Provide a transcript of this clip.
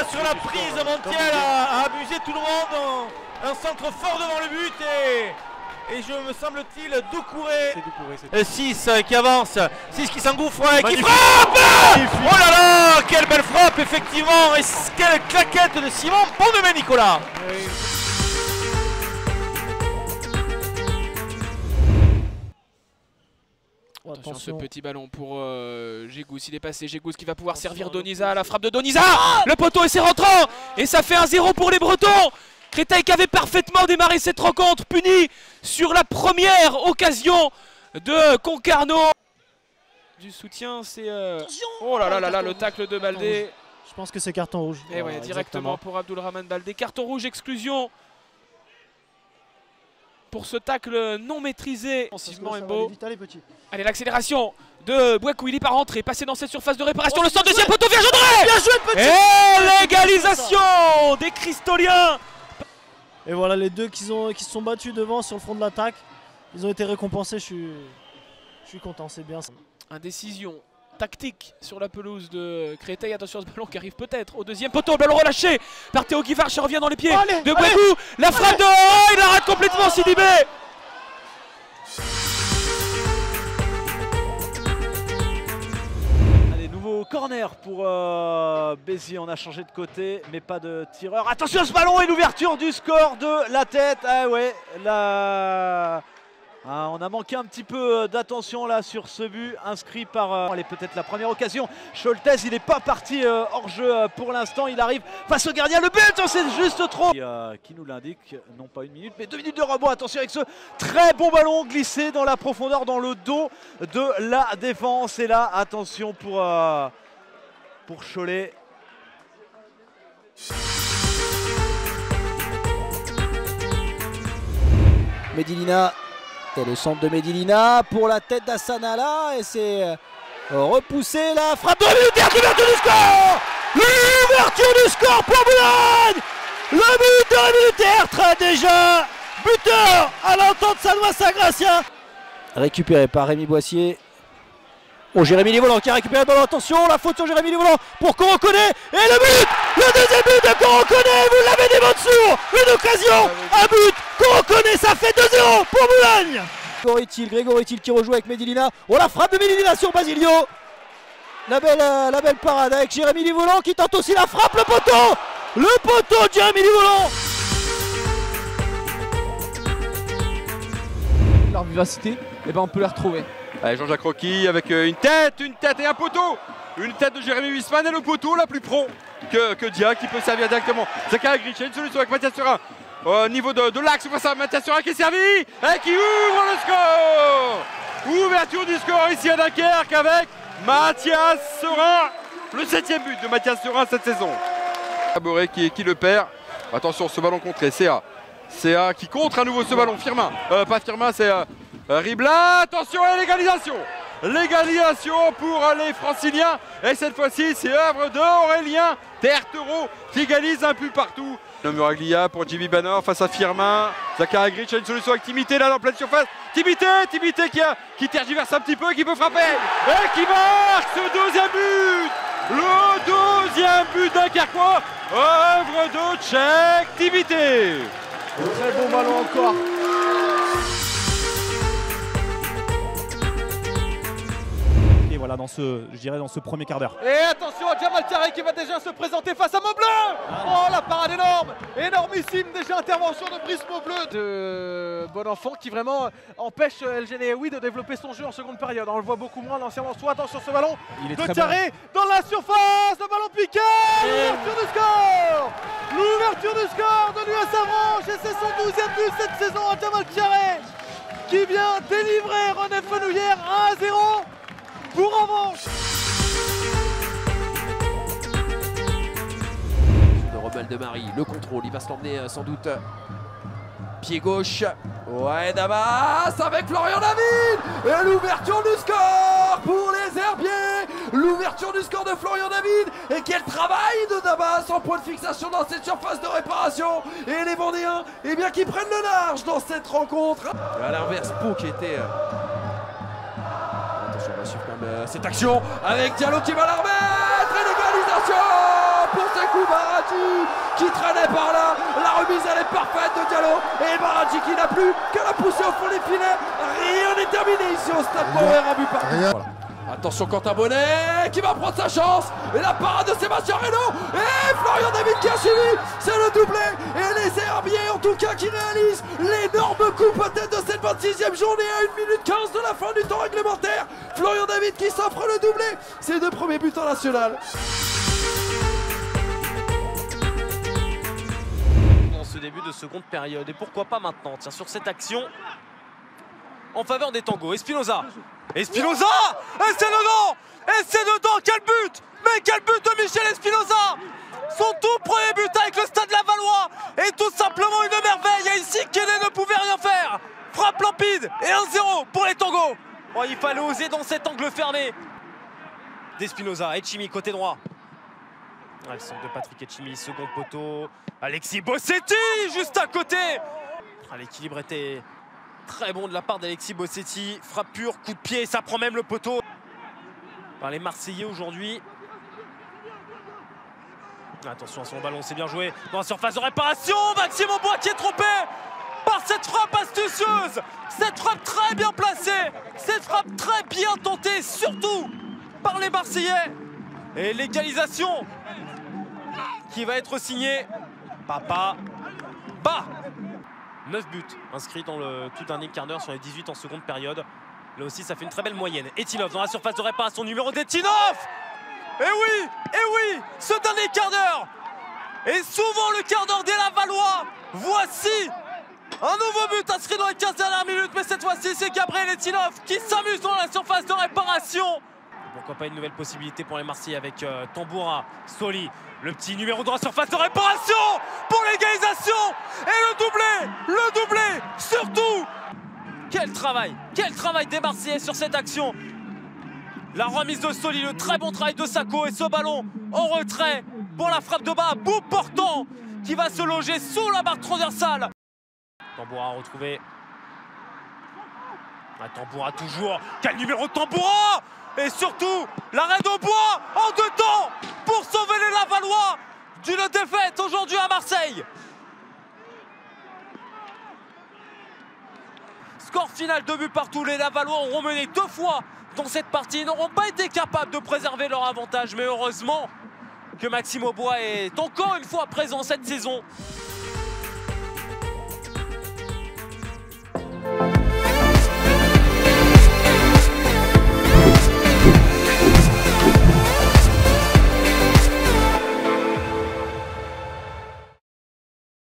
là sur la prise, Montiel a abusé tout le monde. Un centre fort devant le but et je me semble-t-il Doucouré. 6 qui avance, 6 qui s'engouffre et qui frappe. Oh là là, quelle belle frappe effectivement. Et quelle claquette de Simon. Bon demain Nicolas. Oui. Attention ce petit ballon pour Gégous, il est passé, Gégous qui va pouvoir servir Donisa, la frappe de Donisa. Le poteau et c'est rentrant. Et ça fait 1-0 pour les Bretons. Créteil qui avait parfaitement démarré cette rencontre, puni sur la première occasion de Concarneau. Du soutien, c'est... Oh là là là là, le tacle de Baldé. Je pense que c'est carton rouge. Et ouais, directement pour Abdulrahman Baldé. Carton rouge, exclusion. Pour ce tacle non maîtrisé. Offensivement, Mbo. Allez, l'accélération de Bouakou, il est pas rentré, passé dans cette surface de réparation. Le centre, deuxième poteau, bien joué. Bien joué, petit. Et l'égalisation des Cristoliens. Et voilà les deux qui se sont battus devant sur le front de l'attaque. Ils ont été récompensés, je suis content, c'est bien ça. Indécision tactique sur la pelouse de Créteil. Attention à ce ballon qui arrive peut-être au deuxième poteau. Le ballon relâché par Théo Guivard, ça revient dans les pieds de Bouakou. La frappe de... Oh, il la rate complètement Sidibé. Corner pour Béziers, on a changé de côté mais pas de tireur. Attention à ce ballon et l'ouverture du score de la tête. Ah ouais, là, on a manqué un petit peu d'attention là sur ce but inscrit par... Allez, peut-être la première occasion. Scholtes, il n'est pas parti hors jeu pour l'instant, il arrive face au gardien. Le but, c'est juste trop. Qui nous l'indique, non pas 1 minute mais 2 minutes de rebond. Attention avec ce très bon ballon glissé dans la profondeur, dans le dos de la défense. Et là, attention pour Cholet. Medilina, et le centre de Medilina pour la tête d'Assanala et c'est repoussé, la frappe de Militaire, l'ouverture du score. L'ouverture du score pour Boulogne. Le but de Militaire, très déjà buteur à l'entente Sanois Sagracia. Récupéré par Rémi Boissier. Oh, Jérémy Livolan qui a récupéré le ballon, attention, la faute sur Jérémy Livolan pour Coroconné, et le but, le deuxième but de Coroconné, vous l'avez dit Mansour, une occasion, un but, Coroconné, ça fait 2-0 pour Boulogne. Grégory Thiel qui rejoue avec Medilina, oh la frappe de Medilina sur Basilio, la belle parade avec Jérémy Livolan qui tente aussi la frappe, le poteau de Jérémy Livolan. Leur vivacité, et ben on peut les retrouver. Allez, Jean-Jacques Rocky avec une tête et un poteau. Une tête de Jérémy Wiesmann et le poteau là plus pro que Dia qui peut servir directement. Zakaria Grich, une solution avec Mathias Serin. Au niveau de l'axe, face à Mathias Serin qui est servi et qui ouvre le score. Ouverture du score ici à Dunkerque avec Mathias Serin. Le 7e but de Mathias Serin cette saison. Boré qui le perd. Attention, ce ballon contré, CA qui contre à nouveau ce ballon. Firmin, pas Firmin, c'est... Ribla, attention à l'égalisation. L'égalisation pour les Franciliens. Et cette fois-ci, c'est œuvre d'Aurélien Tertero qui égalise un peu partout. Le Muraglia pour Jimmy Banner face à Firmin. Zakaria Grich a une solution avec Timité là dans pleine surface. Timité qui tergiverse un petit peu et qui peut frapper. Et qui marque ce deuxième but. Le deuxième but dunkerquois. Œuvre de Tchèque Timité. Très bon ballon encore. Voilà, dans ce premier quart d'heure. Et attention à Jamal Thiaré qui va déjà se présenter face à Maubleu. Oh la parade énorme, énormissime déjà intervention de Brice Maubleu. De Bonenfant qui vraiment empêche LGN de développer son jeu en seconde période. On le voit beaucoup moins l'ancien Lançois. Attention sur ce ballon de Thiaré dans la surface, le ballon piqué, l'ouverture du score. L'ouverture du score de l'US Avranches et c'est son 12e but cette saison à Jamal Thiaré qui vient délivrer René Fenouillère 1-0. Pour Avranches. De Rebelle de Marie, le contrôle, il va se l'emmener sans doute. Pied gauche. Ouais, Damas avec Florian David. Et l'ouverture du score pour les Herbiers. L'ouverture du score de Florian David. Et quel travail de Damas en point de fixation dans cette surface de réparation. Et les Vendéens, eh bien, qui prennent le large dans cette rencontre. Et à l'inverse, Pau qui était... On va suivre quand même cette action avec Diallo qui va la remettre et l'égalisation pour ce coup barrage. qui traînait par là. La remise elle est parfaite de Diallo. Et Baradji qui n'a plus qu'à la pousser au fond des filets. Rien n'est terminé ici au Stade Power à but partout. Voilà. Attention Quentin Bonnet qui va prendre sa chance. Et la parade de Sébastien Reynaud. Et Florian David qui a suivi. C'est le doublé. Et les Herbiers en tout cas qui réalisent l'énorme coup peut-être de cette 26e journée à 1 minute 15 de la fin du temps réglementaire. Florian David qui s'offre le doublé. Ses 2 premiers buts en national. Dans ce début de seconde période. Et pourquoi pas maintenant? Tiens, sur cette action en faveur des tangos. Espinoza. Espinoza. Et c'est dedans. Et c'est dedans. Quel but. Mais quel but de Michel Espinoza. Son tout premier but avec le Stade Lavallois. Et tout simplement une merveille. Et ici, Kenney ne pouvait rien faire. Frappe limpide. Et 1-0 pour les tangos. Oh, il fallait oser dans cet angle fermé. D'Espinoza. Etchimi côté droit. Ah, le centre de Patrick Etchimi. Second poteau. Alexis Bossetti juste à côté. Ah, l'équilibre était très bon de la part d'Alexis Bossetti. Frappe pure, coup de pied, ça prend même le poteau. Par les Marseillais aujourd'hui. Attention à son ballon, c'est bien joué. Dans la surface de réparation, Maxime Aubois qui est trompé par cette frappe astucieuse. Cette frappe très bien placée. Cette frappe très bien tentée, surtout par les Marseillais. Et l'égalisation qui va être signée. Papa. Bah 9 buts inscrits dans le tout dernier quart d'heure sur les 18 en seconde période. Là aussi, ça fait une très belle moyenne. Etinov dans la surface de réparation, numéro d'Etinov. Et oui, ce dernier quart d'heure. Et souvent le quart d'heure des Lavallois. Voici un nouveau but inscrit dans les 15 dernières minutes. Mais cette fois-ci, c'est Gabriel Etinov qui s'amuse dans la surface de réparation. Pourquoi pas une nouvelle possibilité pour les Marseillais avec Tamboura, Soli. Le petit numéro dans la surface de réparation pour l'égalisation. Et le doublé, surtout. Quel travail des Marseillais sur cette action. La remise de Soli, le très bon travail de Sako et ce ballon en retrait pour la frappe de bas à bout portant qui va se loger sous la barre transversale. Tamboura retrouvé. Tamboura toujours. Quel numéro de Tamboura. Et surtout, l'arrêt de Bois en 2 temps pour sauver les Lavallois d'une défaite aujourd'hui à Marseille. Score final 2 buts partout. Les Lavallois auront mené 2 fois dans cette partie. Ils n'auront pas été capables de préserver leur avantage. Mais heureusement que Maxime Aubois est encore une fois présent cette saison.